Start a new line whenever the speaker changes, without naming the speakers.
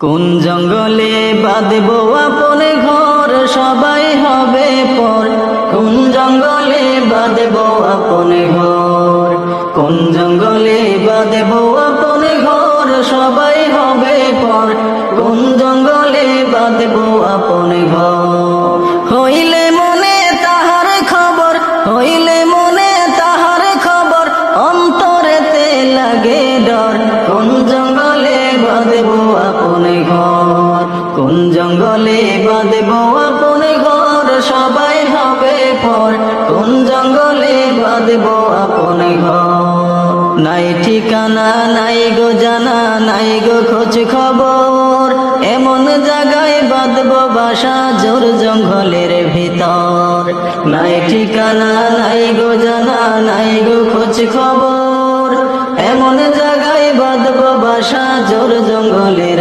কোন জঙ্গলে বাঁধবো আপন ঘর, সবাই হবে পর। কোন জঙ্গলে বাঁধবো আপন ঘর, কোন জঙ্গলে বাঁধবো আপন ঘর, সবাই হবে পর। কোন জঙ্গলে বাঁধবো আপন ঘর। হইলে মনে তাহার খবর, হইলে মনে তাহার খবর, অন্তরেতে লাগে ডর। কোন জঙ্গলে বাঁধবো আপন ঘর, কোন জঙ্গলে বাঁধবো আপন ঘর, সবাই হবে পর। কোন জঙ্গলে বাঁধবো আপন ঘর। নাই ঠিকানা নাই গো জানা, নাই গো খোঁজ খবর, এমন জায়গায় বাঁধবো বাসা জোর জঙ্গলের ভিতর। নাই ঠিকানা নাই গো জানা, নাই গো খোঁজ খবর, এমন জায়গায় বাঁধবো বাসা জোর জঙ্গলের